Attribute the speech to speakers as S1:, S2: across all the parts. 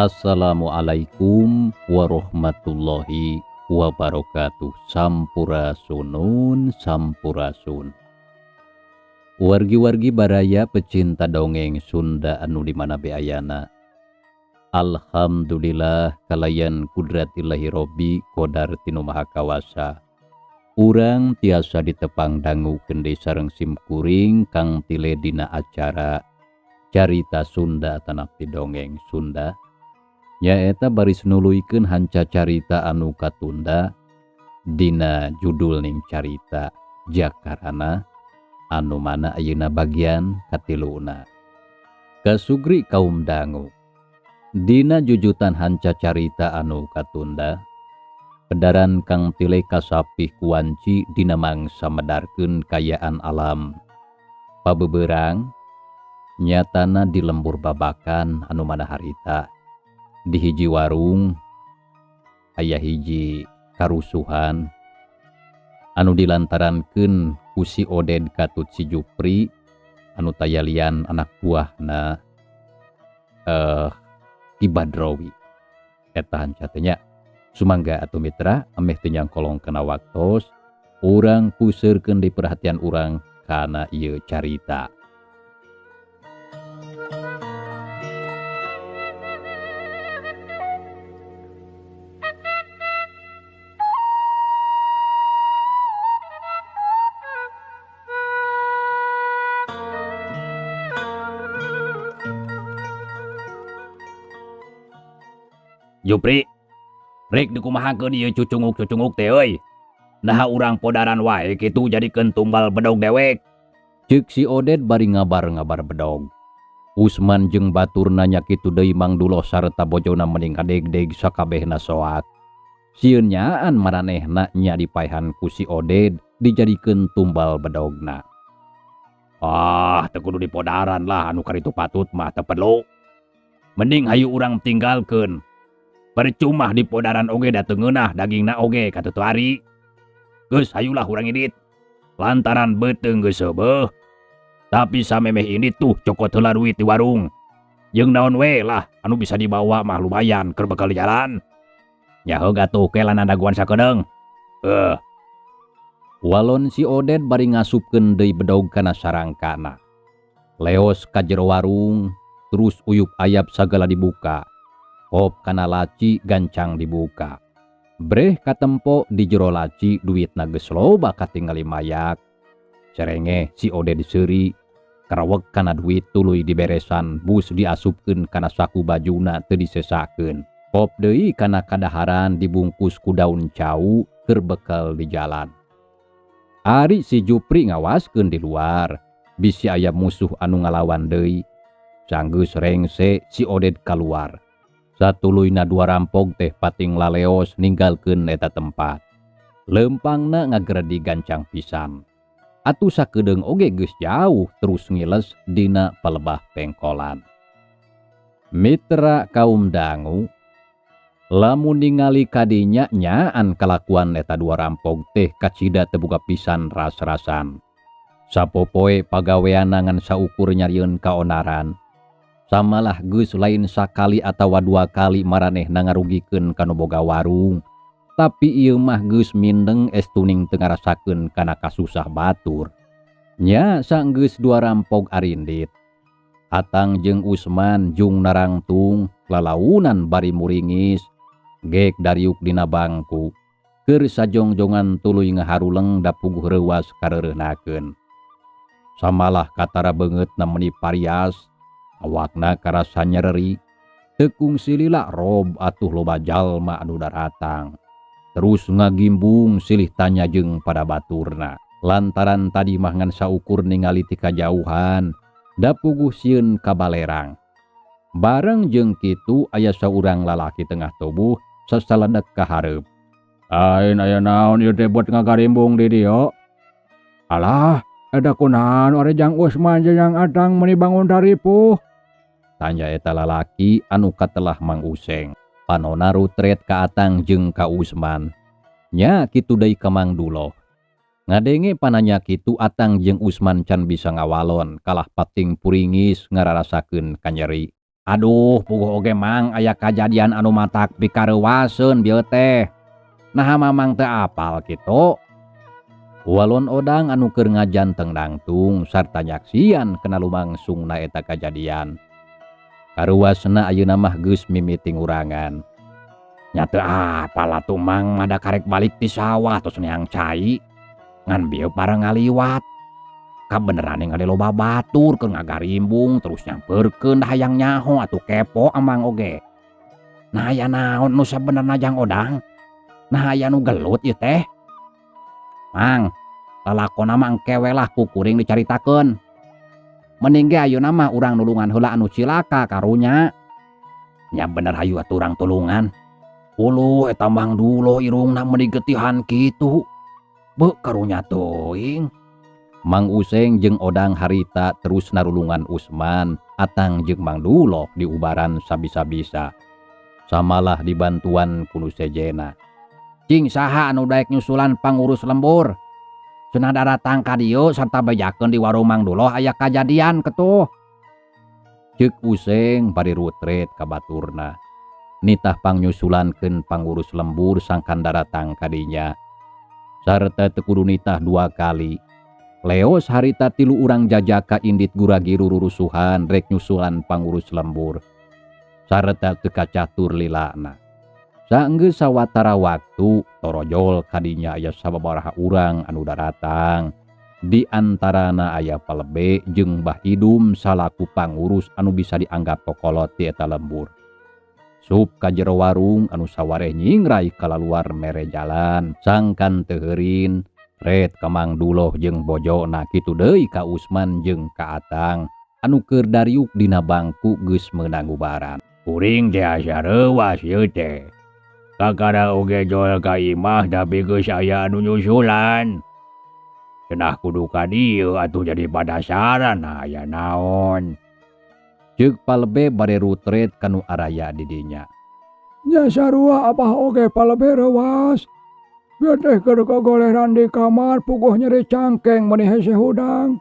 S1: Assalamualaikum warahmatullahi wabarakatuh. Sampurasunun, sampurasun. Wargi-wargi baraya pecinta dongeng Sunda anu dimana beayana. Alhamdulillah kalayan kudratillahi robbi qadar tinu maha kawasa. Urang tiasa ditepang dangu kendai sareng simkuring kang tile dina acara carita Sunda tanapi dongeng Sunda. Nyaeta baris nuluykeun hanca carita anu katunda dina judul ning carita Jakarana anu mana ayeuna bagian katiluna. Kasugri kaum dangu. Dina jujutan hanca carita anu katunda, pedaran kang tile kasapih kuanci dina mangsa medarkeun kayaan alam. Pabeberang nyatana di lembur babakan anu mana harita. Di hiji warung aya hiji karusuhan anu dilantarankeun ku si Oded katut si Jupri anu tayalian anak buahna Ki Badrowi. Eta hanca teh nya sumangga atuh mitra ameh teu nyangkolong kana waktos urang puseurkeun deui perhatian urang kana ieu carita.
S2: Jupri, rek dikumahakeun ieu cucunguk-cucunguk teh euy. Naha urang podaran wae kitu jadikeun tumbal bedog dewek.
S1: Ceuk si Oded bari ngabar-ngabar bedog. Usman jeung baturna nya kitu deui Mang Duloh sarta bojona mending kadeg-deg sakabehna soak. Sieun nyaan maranehna nya dipaehan ku si Oded dijadikeun tumbal bedogna.
S2: Teu kudu di podaran lah anu karitu patut mah teu perlu. Mending hayu urang tinggalkeun. Percuma di podaran oge da teu ngeunah dagingna oge katutu ari. Geus hayulah urang idit. Lantaran beuteung geus seubeuh. Tapi samemeh ini tuh cokot heula duit di warung. Jeung naon we lah anu bisa dibawa mah lumayan keur bekal jalan. Nya heug atuh kelan daguan sakedeung.
S1: Walon si Oded bari ngasupkeun deui bedog kana sarangkana. Leos ka jero warung, terus uyup ayap sagala dibuka. Kop kana laci gancang dibuka. Breh katempo di jero laci duitna geus loba katingali mayak. Cerenge si Oded seuri karawek kana duit tuluy diberesan bus diasupkeun kana saku bajuna teu disesakeun. Kop deui kana kadaharan dibungkus ku daun cau keur bekal di jalan. Ari si Jupri ngawaskeun di luar bisi aya musuh anu ngalawan deui. Sanggeus rengse si Oded kaluar. Satuluyna dua rampog teh pating laleos ninggalkeun eta tempat. Leumpangna ngageredi gancang pisan. Atuh sakedeung oge geus jauh terus ngiles dina palebah pengkolan. Mitra kaum dangu, lamun ningali kadinya nyaan kalakuan eta dua rampog teh kacida teu boga pisan ras-rasan. Sapopoe pagaweana ngan saukur nyarieun kaonaran. Samalah geus lain sakali atawa dua kali maranehna ngarugikeun kanu boga warung. Tapi ieu mah geus mindeng estuning teu ngarasakeun kana kasusah batur. Nya sanggeus dua rampog arindit. Atang jeung Usman jung narangtung lalaunan bari muringis. Gek dariuk dina bangku. Keur sajongjongan tuluy ngaharuleng da puguh reuwas kareureuhnakeun. Samalah katara beungeutna meuni parias. Awakna karasa nyereri. Tekung silila rob atuh loba jalma anu daratang. Terus ngagimbung silih tanya jeung pada baturna. Lantaran tadi mah ngan saukur ningali ti kajauhan. Da puguh sieun ka balerang. Bareng jeung kitu aya saurang lalaki tengah tubuh sasaledek ka hareup.
S3: Ain aya naon ieu teh buat ngagarimbung di dieu? Alah, ada kunaon Orejang Usman jeung Atang meuni bangun taripuh?
S1: Tanya eta lalaki anu katelah Mang Useng. Panona rutret ka Atang jeung ka Usman. Nya kitu deui ka Mang Duloh. Ngadenge pananya kitu Atang jeung Usman can bisa ngawalon kalah pating puringis ngararasakeun kanyeri. Aduh puguh oge mang aya kajadian anu matak pikareuwaseun bieu teh. Naha mamang teu apal kitu. Walon odang anu keur ngajanteng dangtung sarta nyaksian kena lumangsungna eta kajadian. Karuasna ayeuna mah geus mimiting urangan. Nya teu apal atuh mang mada karek balik ti sawah tos neang cai. Ngan bieu pareng ngaliwat. Kabeneran ningali loba batur keur ngagarimbung terus nyampeurkeun da hayang nyaho atuh kepo amang oge. Nah aya naon nu sabenerna Jang Odang? Nah aya nu gelut ieu teh? Mang, lalakonna mah engke we lah ku kuring dicaritakeun. Mending ge ayeuna mah urang nulungan heula anu cilaka karunya. Nya bener hayu atuh urang tulungan. Uluh eta Mang Duloh irungna meuni getihan kitu. Beu karunya teuing. Mang Useng jeung Odang harita terus narulungan Usman, Atang jeung Mang Duloh diubaran sabisa-bisa. Samalah dibantuan ku nu sejena. Cing saha anu daek nyusulan pangurus lembur? Cenah datang ka dieu sarta bejakeun di warung Mang Duloh aya kajadian ketuh. Ceuk Useng bari rutret ka baturna. Nitah pangnyusulankeun pangurus lembur sangkan datang ka dinya. Sarta teu kudu nitah 2 kali. Leos harita 3 urang jajaka indit guragi rurusuhan rek nyusulan pangurus lembur. Sarta teu kacatur lilana. Saenggeus sawatara waktu torojol kadinya aya sababaraha urang anu datang. Di antarana aya Palebe jeung Mbah Idum salaku pangurus anu bisa dianggap kokolot ti eta lembur. Sup ka jero warung anu sawareh nyingrai kalaluar mere jalan sangkan teu heurin. Red ka Mang Duloh jeung bojona kitu deui ka Usman jeung ka Atang anu keur dariuk dina bangku geus meunang ubaran.
S2: Kuring teh asa reuwas ieu teh. Kakara oge jol ka imah tapi geus aya anu nyusulan. Cenah kudu ka dieu atuh jadi padasaran aya naon.
S1: Ceuk Palebe bare rutret kanu araya di dinya.
S3: Nya sarua abah oge Palebe reuwas. Biar teh keur kagoleran di kamar puguh nyeri cangkeng meuni hese hudang.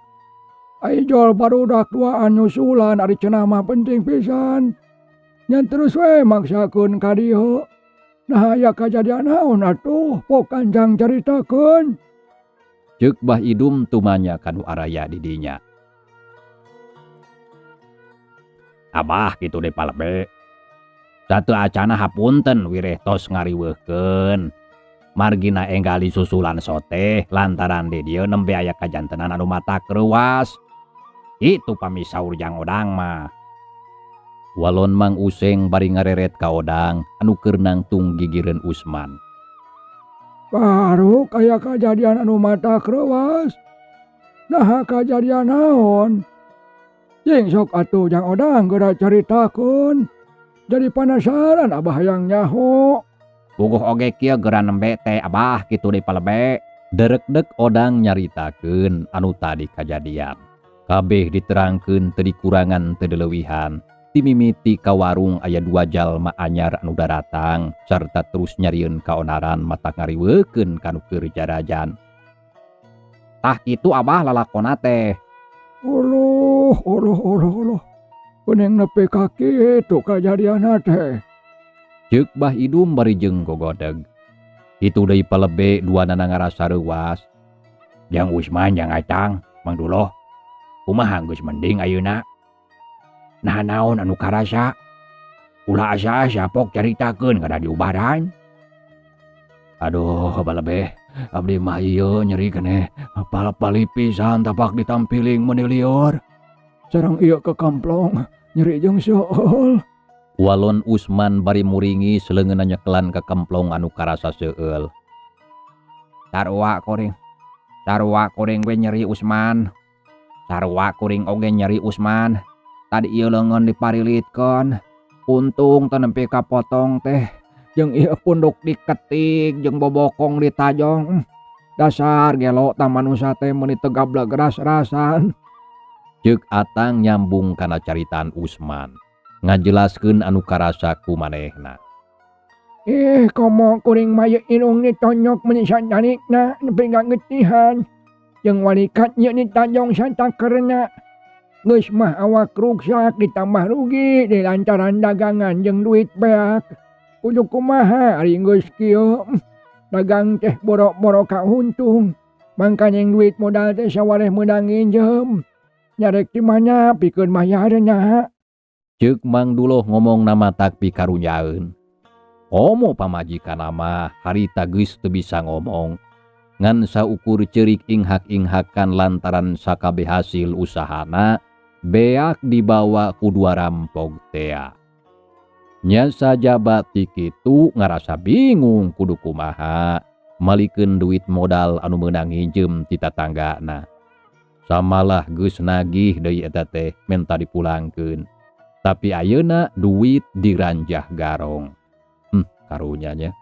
S3: Ai jol barudak duaan nyusulan ari cenah mah penting pisan. Nya terus we maksakeun ka dieu. Nah aya kajadian naon atuh pok Kanjang caritakeun.
S1: Ceuk Mbah Idum tumanya kanu araya di dinya.
S2: Abah kitu deui Palebe. Satu acana hapunten wireh tos ngariweuhkeun. Margina enggal disusulan soteh lantaran di dieu nembe aya kajantenan anu matak reuwas. Itu pamisaur Jang Odang mah.
S1: Walon Mang Useng bari ngareret ka Odang anu keur nangtung gigireun Usman.
S3: Baru kaya kajadian anu matak reuwas. Nah kajadian naon? Jeung sok atuh Jang Odang geura caritakeun. Jadi penasaran abah hayang nyaho.
S1: Puguh oge kieu geura nembe teh abah kitu deui Palebe. Derekdek Odang nyaritakeun anu tadi kajadian. Kabeh diterangkeun teu dikurangan teu dileuwihan. Ti mimiti ka warung aya 2 jalma anyar anu datang sarta terus nyarieun kaonaran matak ngariweukeun kanu keur jarajan. Tah kitu abah lalakonna teh.
S3: Uluh. Kuning nepi ka kitu kajadianna teh.
S1: Ceuk Mbah Idum bari jeung gogodeg. Itu deui Palebe duanana ngarasa reuwas.
S2: Jang Usman Jang Atang Mang Duloh. Kumaha geus mending ayeuna? Nah naon anu karasa? Ulah asa-asa pok caritakeun kada diubaran.
S3: Aduh Palebe, abdi mah ieu nyeri keneh pal-pali pisan tapak ditampiling meuni lieur. Sareng ieu kekamplong nyeri jeung seueul.
S1: Walon Usman bari muringi seleungeunna nyekelan ka kemplong anu karasa seueul.
S2: Sarua kuring we nyeri Usman. Sarua kuring oge nyeri Usman. Tadi ieu leungeun diparilitkeun. Untung teu nempi ka potong teh. Jeung ieu punduk diketik jeung bobokong ditajong. Dasar gelo tah manusia teh meuni teu gablek ras-rasan.
S1: Ceuk Atang nyambung kana caritaan Usman. Ngajelaskeun anu karasa ku manehna.
S3: Komo kuring mah inung ni tonyok meuni sandanikna nepi ngagetihan. Jeung walikat ieu ni tajong santakeurna. Geus mah awak ruksak ditambah rugi di lantaran dagangan jeung duit beak. Kudu kumaha ari geus kieu? Dagang teh boro-boro kauntung. Mangkanya duit modal teh sawareh meunang nginjem. Nyarek di mana pikeun mayarnya.
S1: Ceuk Mang Duloh ngomong nama tak pikarunyaeun. Komo pamajikan nama harita geus teu bisa ngomong. Ngan saukur ceurik inghak-inghakan lantaran sakabeh hasil usahana beak dibawa ku dua rampog tea. Nya sajabat ti kitu ngarasa bingung kudu kumaha malikeun duit modal anu meunang nginjem ti tatanggana. Samalah geus nagih deui eta teh menta dipulangkeun. Tapi ayeuna duit diranjah garong. Karunyanya.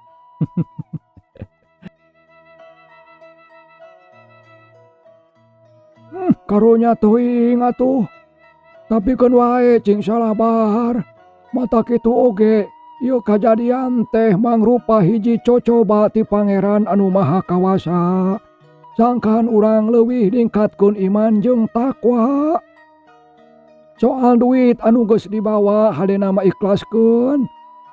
S3: Karunya teuing atuh. Tapi kan wae cing salabar. Mata kitu oge ieu kajadian teh mangrupa hiji cocoba ti Pangeran anu Maha Kawasa. Sangkan urang leuwih ningkatkeun iman jeung takwa. Soal duit anu geus dibawa hadena mah ikhlaskeun.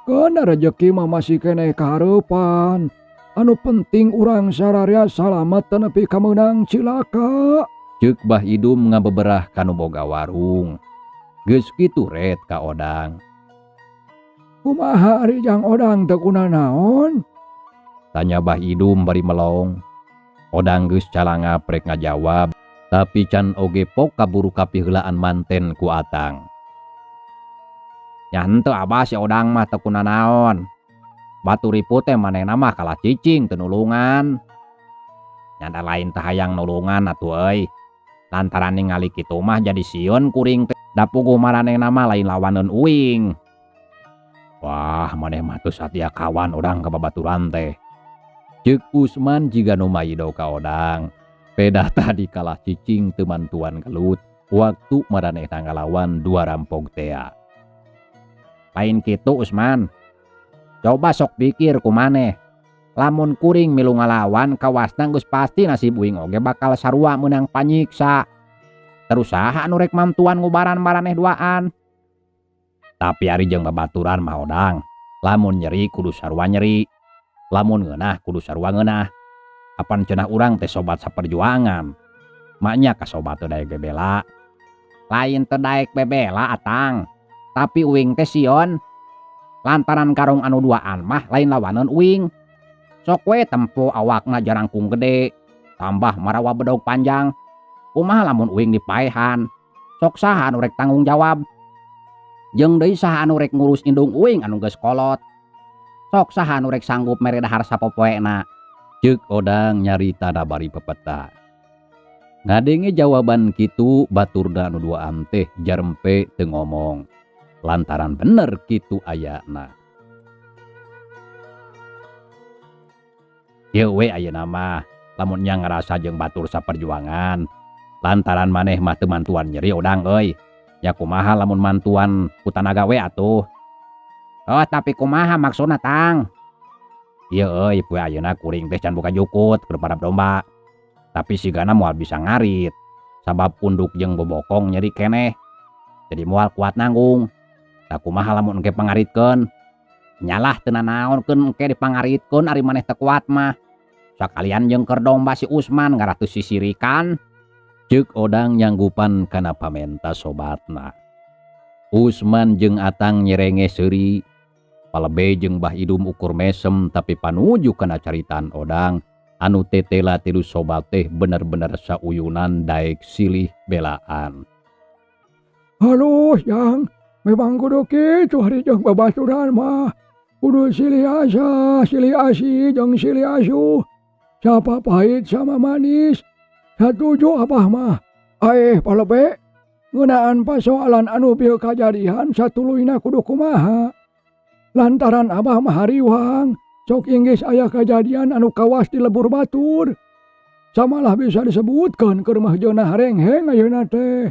S3: Keun rezeki mah masih keneh kahareupan. Anu penting urang sararea salamet teu nepi ka meunang cilaka.
S1: Ceuk Bah Idum ngabeberah kanu boga warung. Geus kitu ret ka Odang.
S3: Kumaha ari jang Odang teu kunaon?
S1: Tanya Bah Idum bari melong. Odang geus calanga prek ngajawab, tapi can oge pok kaburu kapiheulaan manten ku Atang. Nya henteu Abah si Odang mah teu kunaon. Batu ripu teh manehna mah kalah cicing teu nulungan. Nyanda lain teh hayang nulungan atuh euy. Lantaran ningali kitu mah jadi sieun kuring teh da puguh maranehna mah lain lawaneun uing. Wah, maneh mah teu satia kawan urang ka babaturan teh. Ceuk Usman jiga nu maido ka Odang. Pedah tadi kalah cicing teu mantuan gelut waktu maranehna ngalawan dua rampog tea. Lain kitu Usman. Coba sok pikir kumaneh. Lamun kuring milu ngalawan kawasna geus pasti nasib uing oge bakal sarua meunang panyiksa. Terus saha anu rek mamtuan ngubaran maraneh duaan? Tapi ari jeung babaturan mah Odang, lamun nyeri kudu sarua nyeri. Lamun ngeunah kudu sarua ngeunah. Apan cenah urang teh sobat saperjuangan. Maknya ka sobat teu daek bebela. Lain teu daek bebela Atang, tapi uing teh sieun. Lantaran karong anu duaan mah lain lawaneun uing. Sok we tempo awakna jarangkung gede, tambah marawa bedog panjang. Kumaha lamun uing dipaehan? Sok saha anu rek tanggung jawab? Jeung deui saha anu rek ngurus indung uing anu geus kolot? Sok saha anu rek sanggup mere dahar sapopoena? Ceuk Odang nyarita da bari pepeta. Ngadenge jawaban kitu baturna anu duaan teh jarempe teu ngomong. Lantaran bener kitu ayana. Ieu we ayeuna mah lamun nya ngarasa jeung batur saperjuangan. Lantaran maneh mah teu mantuan nyeri Odang euy. Ya kumaha lamun mantuan ku tanaga we atuh. Oh tapi kumaha maksudna Tang? Ieu euy poe ayeuna kuring teh can buka jukut keur balap domba. Tapi sigana moal bisa ngarit. Sabab punduk jeung bobokong nyeri keneh. Jadi moal kuat nanggung. Da kumaha lamun engke pangaritkeun? Nyalah teu nanaonkeun engke dipangaritkeun ari maneh teu kuat mah. Sakalian jeung keur domba si Usman ngaratus sisirikan. Ceuk Odang nyanggupan kana pamenta sobatna. Usman jeung Atang nyerenge seuri. Palebe jeung Bah Idum ukur mesem tapi panuju kana caritaan Odang. Anu tetela tilu sobat teh bener-bener sauyunan daek silih belaan.
S3: Halo yang memang kudu kitu hari jeung babaturan mah. Kudu silih asa, silih asi jeung silih asuh. Siapa pahit sama manis. Satuju Abah mah. Palebe. Ngeunaan pasoalan anu pieu kajadian satuluyna kudu kumaha. Lantaran Abah mah hariwang. Sok inggis aya kajadian anu kawas di lebur batur. Samalah bisa disebutkeun keur mah jeunah rengheng ayeuna teh.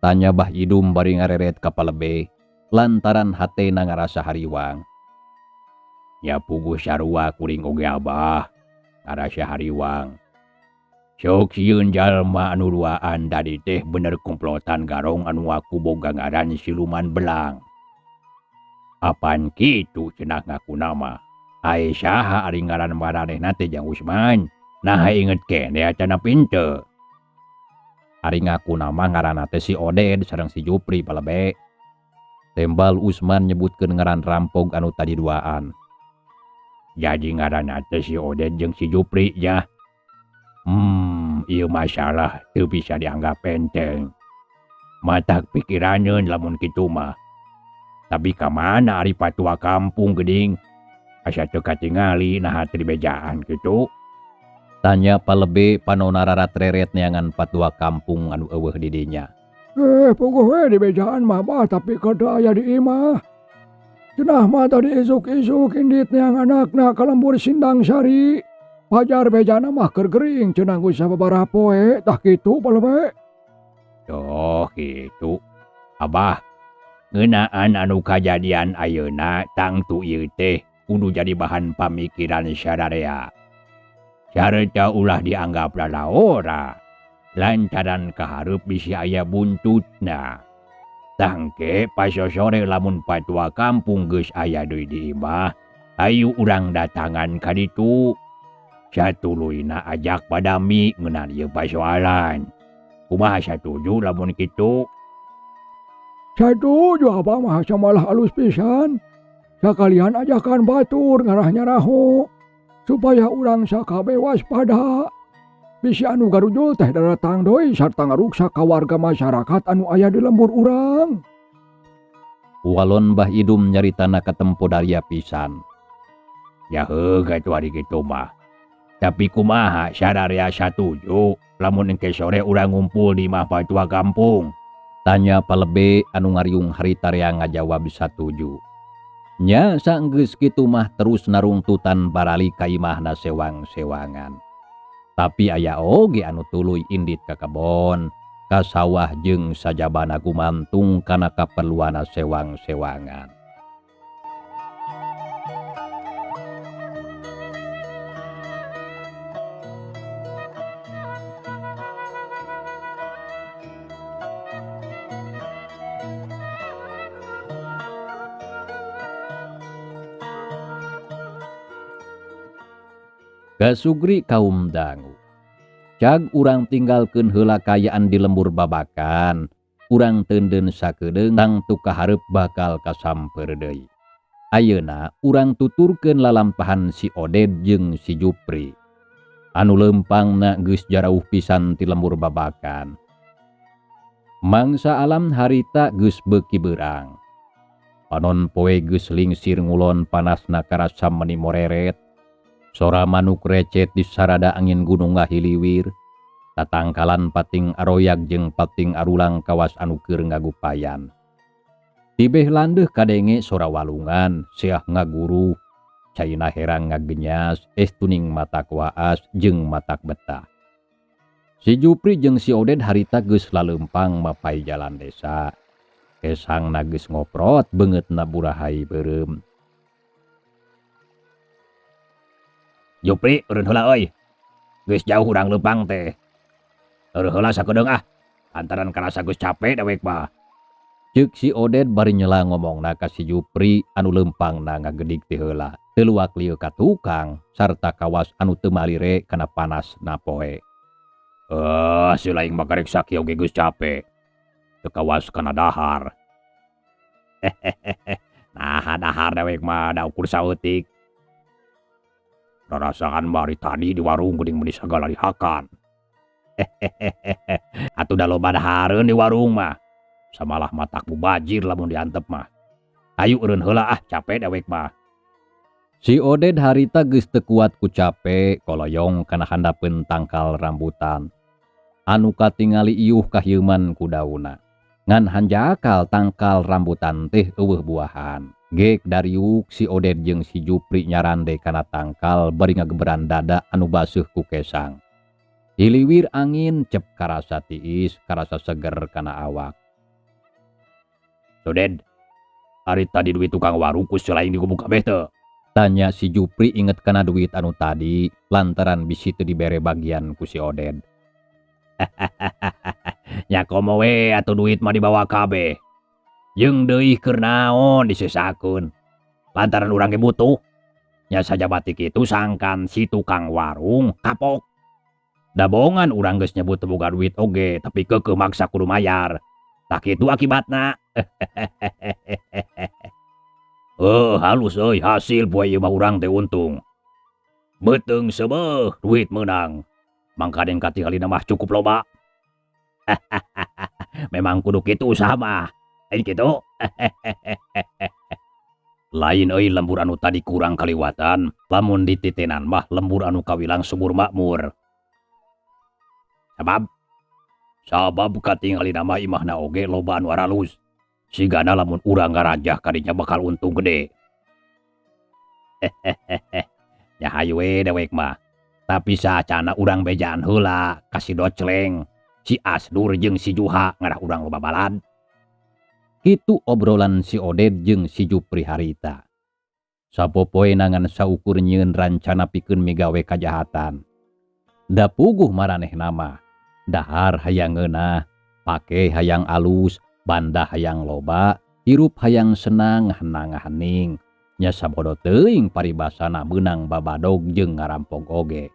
S1: Tanya Bah Idum bari ngareret ka Palebe. Lantaran hatena ngarasa hariwang. Ya puguh sarua kuring oge Abah. Ngarasa hariwang.
S2: Sok sieun jalma anu duaan tadi teh bener komplotan garong anu aku boga ngaran Siluman Belang. Apaan kitu cenah ngaku nama. Aisyah ari ngaran maranehna teh Jang Usman. Nah inget kene acana pinter.
S1: Ari ngaku nama ngaranna teh si Oded sareng si Jupri palebe. Tembal Usman nyebutkeun ngaran rampog anu tadi duaan.
S2: Jadi ngaranna teh si Oded jeung si Jupri ya. Ieu masalah teu bisa dianggap enteng. Matak pikiraneun lamun kitu mah. Tapi ka mana ari patua kampung geuning? Asa teu katingali naha teu dibejaan kitu?
S1: Tanya palebe panona rarat-reret neangan patua kampung anu eueuh di dinya.
S3: Puguh we di bejaan mah bah tapi kada aya di imah. Cenah mah tadi isuk-isuk indit neang anakna ka lembur Sindang Sari. Pajar bejana mah keur gering cenah geus sababaraha poe tah kitu palebe.
S2: Doh kitu. Abah, ngeunaan anu kajadian ayeuna tangtu ieu teh kudu jadi bahan pamikiran sadarea. Carita ulah dianggap lalaora. Lantaran kahareup bisi aya buntutna. Tangke pasosore lamun patua kampung geus aya deui di imah, ayu urang datangan ka ditu. Satuluyna ajak padami ngeunaan ieu pasoalan. Kumaha satuju lamun kitu?
S3: Satuju abah mah samalah alus pisan. Sakalian ajakan batur ngarah-nyaraho supaya urang sakabe waspada. Bisi anu garujul teh datang doi sarta ngaruksa ka warga masyarakat anu aya di lembur urang.
S1: Walon Mbah Idum nyaritana katempo daria pisan.
S2: Ya heuh katu ari kitu mah. Tapi kumaha sadarea satuju lamun engke sore urang ngumpul di imah patua kampung?
S1: Tanya palebe anu ngariung harita rea ngajawab satuju. Nya saenggeus kitu mah terus narungtutan barali ka imahna sewang-sewangan. Tapi aya oge anu tuluy indit ka kebon, ka sawah jeung sajabana gumantung kana kaperluana sewang-sewangan. Kasugri kaum dangu. Cag urang tinggalkeun heula kayaan di lembur babakan, urang teunden sakedeung tangtu kahareup bakal kasamper deui. Ayeuna urang tuturkeun lalampahan si Oded jeung si Jupri. Anu leumpangna geus jarauh pisan ti lembur babakan. Mangsa alam harita geus beuki beurang. Panon poe geus lingsir ngulon panasna karasa meni moreret. Sora manuk recet di sarada angin gunung ngahiliwir. Tatangkalan pating aroyak jeung pating arulang kawas anu keur ngagupayan. Tibeh landeuh kadenge sora walungan, seah ngaguru, caina herang ngagenyas, tuning matak waas jeung matak betah. Si Jupri jeung si Oded harita geus laleumpang mapai jalan desa. Kesangna geus ngoprot beungeutna burahay beureum.
S2: Jupri, eureun heula euy. Geus jauh urang leumpang teh. Eureun heula sakedeung ah. Antaran karasa geus capek dewek mah.
S1: Ceuk si Oded bari nyela ngomongna ka si Jupri anu leumpangna ngagedik ti heula. Teu luak lieu ka tukang sarta kawas anu teu malire kana panasna poe.
S2: Si laing makarek sakieu ge geus capek. Teu kawas kana dahar. Nah, dahar dewek mah da ukur saeutik. Rasakan bari tadi di warung geuning meuni sagala dihakan. Atuh da loba dahareun di warung mah. Samalah matak mubajir lamun diantep mah. Ayu eureun heula ah, capek dewek mah.
S1: Si Oded harita geus teu kuat ku capek koloyong kana handapeun tangkal rambutan. Anu katingali iuh kahieuman ku dauna. Ngan hanjakal tangkal rambutan teh eueuh buahan. Gek dariuk si Oded jeung si Jupri nyarande kana tangkal bari ngageberan dada anu baseuh ku kesang. Hiliwir angin cep karasa tiis, karasa seger kana awak.
S2: Oded, ari tadi duit tukang warung ku selain digubung kabeh teu?
S1: Tanya si Jupri inget kana duit anu tadi lantaran bisi teu dibere bagian ku si Oded.
S2: Nya komo we atuh duit mah dibawa kabeh. Jeung deui keur naon disesakeun. Lantaran urang ge butuh. Nya sajabat kitu sangkan si tukang warung kapok. Da bohongan urang geus nyebut teu boga duit oge, tapi keukeuh maksa kudu mayar. Tah kitu akibatna. Halus euy, hasil poe ieu mah urang teh untung. Beuteung seubeuh duit meunang. Mangkaden katingalina mah cukup loba. Memang kudu kitu usaha mah. Lain kitu. Lain euy lembur anu tadi kurang kaliwatan, lamun dititenan mah lembur anu kawilang subur makmur. Sabab katingalina mah imahna oge loba anu aralus. Sigana lamun urang ngarajah kadinya bakal untung gede. Nya hayu we dewek mah. Tapi saacana urang bejaan heula kasih docleng. Si Asdur jeung si Juha ngarah urang loba balad.
S1: Kitu obrolan si Oded jeung si Jupri harita. Sapopoe nangan saukur nyieun rancana pikeun migawe kajahatan. Da puguh maraneh nama. Dahar hayang ngeunah, pake hayang alus, banda hayang loba, hirup hayang senang hanang-haning. Nya sabodo teuing paribasana beunang babadog jeung ngarampog oge.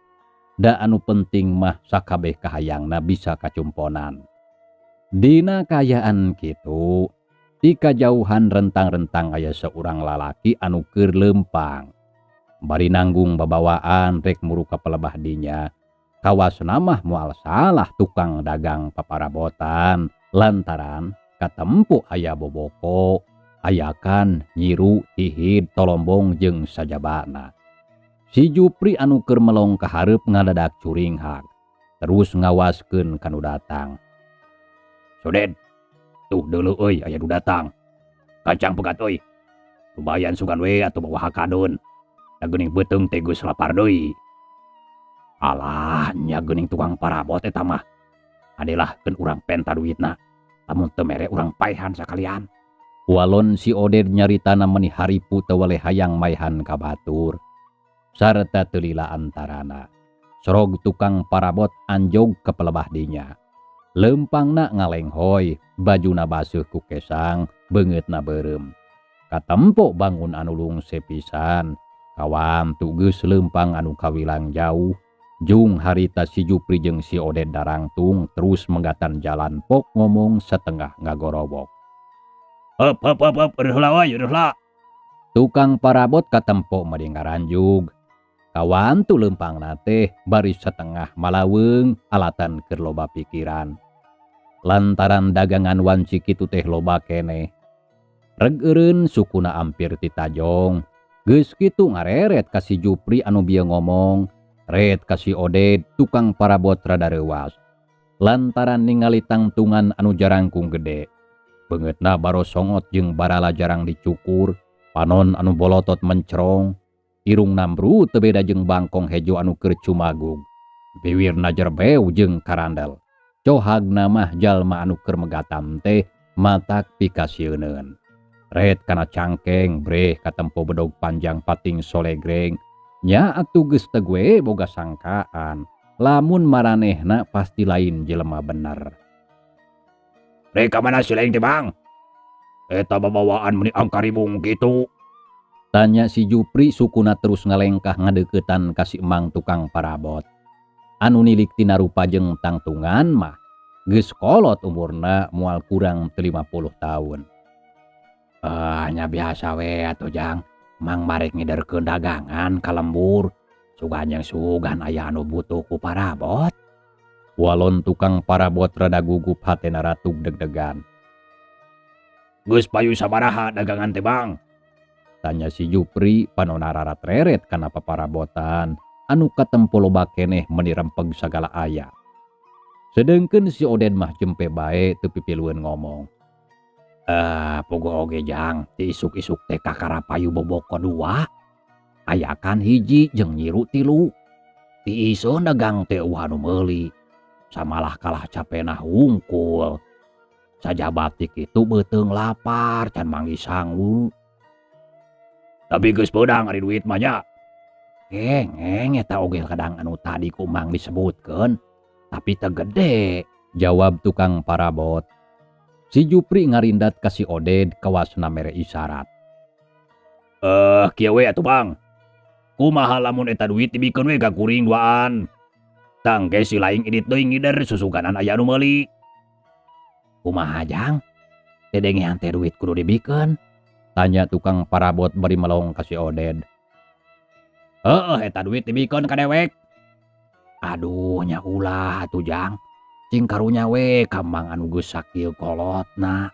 S1: Da anu penting mah sakabeh kahayangna bisa kacumponan. Dina kayaan kitu, di kajauhan rentang-rentang aya seurang lalaki anu keur leumpang. Bari nanggung babawaan rek muruka pelebah dinya. Kawasna mah moal salah tukang dagang paparabotan lantaran katempo aya boboko, ayakan, nyiru, hihid, tolombong jeung sajabana. Si Jupri anu keur melong ka hareup ngadadak curinghak, terus ngawaskeun kanu datang.
S2: Soded, tuh deuleu euy aya nu datang. Kacang pegat euy. Lumayan sugan we atuh bawa hakadun. Da geuning beuteung teh geus lapar deui. Alah, nya geuning tukang parabot eta mah. Adelah keun urang penta duitna. Lamun teu mere urang paehan sakalian.
S1: Walon si Oded nyaritana meuni haripu teu waleh hayang maehan ka batur. Sarta teu lila antarana. Sorog tukang parabot anjog ke pelebah dinya. Leumpangna ngalenghoy, bajuna basuh ku kesang, beungeutna beureum. Katempo bangun anu lungse pisan. Kawan tu geus leumpang anu kawilang jauh. Jung harita si Jupri jeung si Oded darangtung terus menggatan jalan pok ngomong setengah ngagorobok.
S2: Heup, eureus heula we, eureus heula.
S1: Tukang parabot katempo mari ngaranjug. Kawan tu leumpangna teh bari setengah malaweung alatan keur loba pikiran. Lantaran dagangan wanci kitu teh loba keneh. Reg eureun sukuna ampir ti tajong. Geus kitu ngareret ka si Jupri anu bieu ngomong. Ret kasih Oded tukang parabot rada reuwas. Lantaran ningali tangtungan anu jarangkung gede. Beungeutna barosongot jeung barala jarang dicukur. Panon anu bolotot mencrong. Irung nambru teu beda jeung bangkong hejo anu keur cumagug. Biwirna jerbeu jeung karandel. Cohagna mah jalma anu keur megatam teh matak pikasieun. Ret kana cangkeng breh katempo bedog panjang pating solegreng. Nya atuh geus teu gue boga sangkaan. Lamun maranehna pasti lain jelema bener.
S2: Rek ka mana si lain teh Bang? Eta babawaan meuni angkaribung kitu.
S1: Tanya si Jupri sukuna terus ngalengkah ngadeuketan ka si emang tukang parabot. Anu nilik tina rupa jeung tangtungan mah geus kolot umurna moal kurang 50 tahun.
S2: Nya biasa we atuh Jang. Mang marek ngiderkeun dagangan ka lembur. Sugan yang sugan aya anu butuh ku parabot.
S1: Walon tukang parabot rada gugup hatena ratug deg-degan.
S2: Geus payu sabaraha dagangan teh Bang?
S1: Tanya si Jupri panonara reret kana paparabotan anu katempo loba keneh meuni rempeg sagala aya. Sedengkeun si Oded mah jempe bae teu pipilueun ngomong.
S2: Pogo oge Jang, ti isuk-isuk teh kakara payu boboko 2. Ayakan hiji jeung nyiru 3. Ti iseun dagang teh eueuh anu meuli. Samalah kalah capena hungkul. Sajabat ti kitu beuteung lapar can manggi sangu. Tapi geus beudang ari duit mah nya. Engeng eta oge kadang anu tadi ku Mang disebutkeun. tapi tegede,
S1: jawab tukang parabot. Si Jupri ngarindat ka si Oded kawasna mere isyarat.
S2: Kieu we atuh Bang. Kumaha lamun eta duit dibikeun we ka kuring duaan. Tangke si laing idit deui ngider susuganan aya anu meuli.
S1: Kumaha Jang? Dedengehan teh duit kudu dibikeun? Tanya tukang parabot bari melong ka si Oded.
S2: Eta duit dibikeun ka dewek.
S1: Aduh nya ulah atuh Jang. Cing karunya we kambang anu geus sakieu kolotna.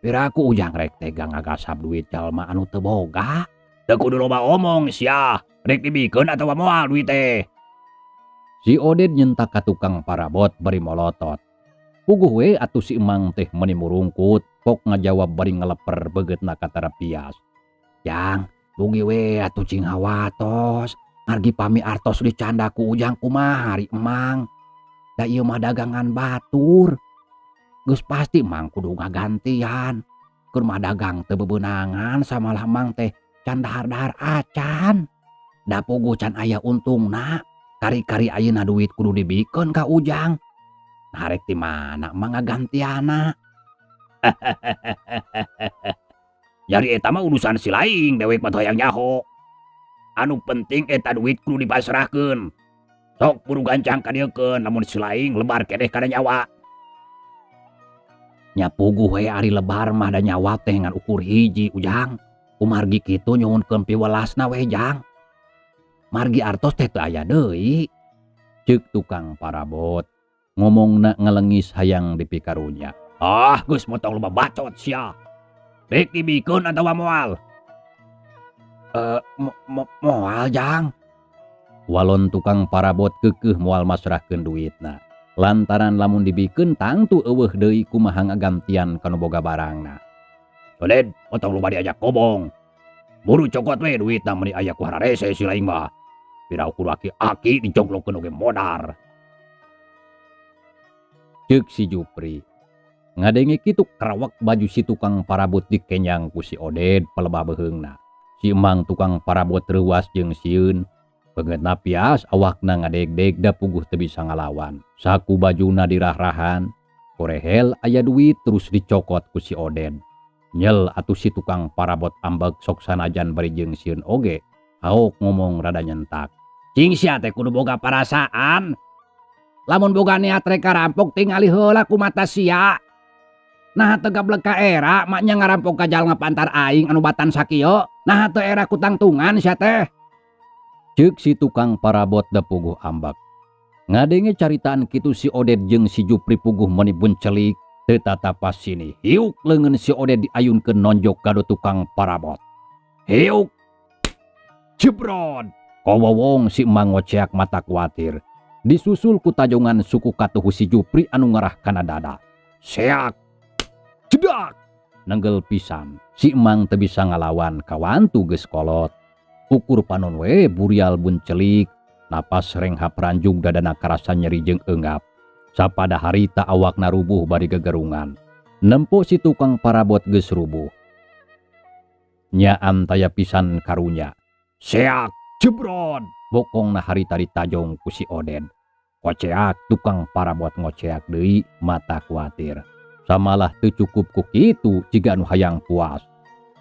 S1: Piraku ujang rek tega ngagasap duit jalma anu teu boga.
S2: Teu kudu loba omong sia, rek dibikeun atawa moal duit teh.
S1: Si Oded nyentak ka tukang parabot bari molotot. Puguh we atuh si Emang teh meuni murungkut, pok ngajawab bari ngeleper begeutna ka tarapias. Jang, bugi we atuh cing hawatos. Margi pami artos dicanda ku ujang kumaha hari Emang. Da ieu mah dagangan batur. Geus pasti Mang kudu ngagantian. Keur mah dagang teu bebeunangan samalah Mang teh can dahar-dahar acan. Da puguh can aya untungna. Kari-kari ayeuna duit kudu dibikeun ka ujang. Nah rek ti mana Mang ngagantiana?
S2: Jadi eta mah urusan si laing dewek mah hayang nyaho. Anu penting eta duit kudu dipasrahkeun. Sok buru gancang ka dieu keun lamun si laing lebar keneh kana nyawa.
S1: Nya puguh we ari lebar mah da nyawa teh ngan ukur hiji ujang. Kumargi kitu nyuhunkeun piwelasna we Jang. Margi artos teh teu aya deui. Ceuk tukang parabot. Ngomongna ngelengis hayang dipikarunya.
S2: Geus motong loba bacot sia. Rek dibikeun atawa moal?
S1: Moal Jang. Walon tukang parabot keukeuh moal masrahkeun duitna. Lantaran lamun dibikeun tangtu eueuh deui kumaha ngagantian kana boga barangna.
S2: Soled, motong loba diajak kobong. Buru cokot we duitna meuni aya ku hararese si laing mah. Pirau kudu aki-aki dicongklokkeun oge modar.
S1: Ceuk si Jupri. Ngadenge kitu karawak baju si tukang parabot dikenyang ku si Oded palebah beheungna. Si Emang tukang parabot reuwas jeung sieun. Begeutna pias awakna ngadeg-deg da puguh teu bisa ngalawan. Saku bajuna dirah-rahan. Korehel aya duit terus dicokot ku si Oded. Nyel atuh si tukang parabot ambek sok sanajan bari jeung sieun oge. Haok ngomong rada nyentak.
S2: Cing sia teh kudu boga parasaan. Lamun boga niat rek karampok tingali heula ku mata sia. Nah teu gablek ka era maknya ngarampok ka jalma pantar aing anu batan sakieu. Nah teu era ku tangtungan sia teh.
S1: Ceuk si tukang parabot da puguh ambak. Ngadenge caritaan kitu si Oded jeung si Jupri puguh meuni buncelik teu tatapas sini. Hiuk leungeun si Oded diayunkeun nonjok ka tukang parabot.
S2: Hiuk. Jebrod.
S1: Kowowong si Emang ngoceak mata kuatir. Disusul ku tajongan suku katuhu si Jupri anu ngarah kana dada.
S2: Seak. Jedak.
S1: Nenggel pisan. Si Emang teu bisa ngalawan kawantu geus kolot. Ukur panon we burial buncelik. Napas renghap ranjung dadana karasa nyeri jeung eunggap. Sapada harita awakna rubuh bari gegerungan. Nempo si tukang parabot geus rubuh. Nyaan taya pisan karunya.
S2: Seak. Jebrod.
S1: Bokongna harita ditajong ku si Oded. Koceak tukang parabot ngoceak deui mata kuatir. Samalah teu cukup ku kitu jiga anu hayang puas.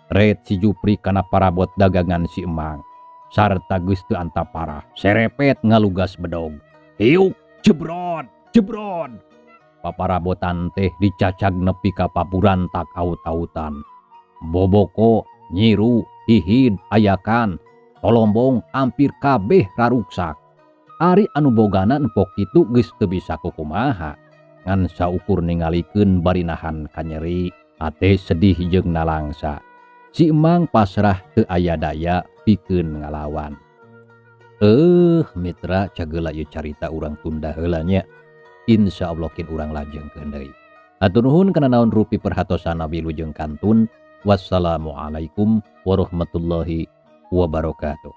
S1: Ret si Jupri kana parabot dagangan si Emang. Sarta geus teu antapara. Serepet ngalugas bedog.
S2: Hiuk. Jebrod. Jebrod.
S1: Paparabotan teh dicacag nepi ka papuran tak aut-autan. Boboko, nyiru, hihid, ayakan, tolombong hampir kabeh raruksak. Ari anu bogana empok kitu geus teu bisa kukumaha. Ngan saukur ningalikeun bari nahan kanyeri, ate sedih jeung nalangsa. Si Emang pasrah teu aya daya pikeun ngalawan. Mitra cageula ieu carita urang tunda heula nya. Insyaallah kin urang lajengkeun deui. Hatur nuhun kana naon rupi perhatosan wilujeng kantun. Wassalamualaikum warahmatullahi wabarakatuh.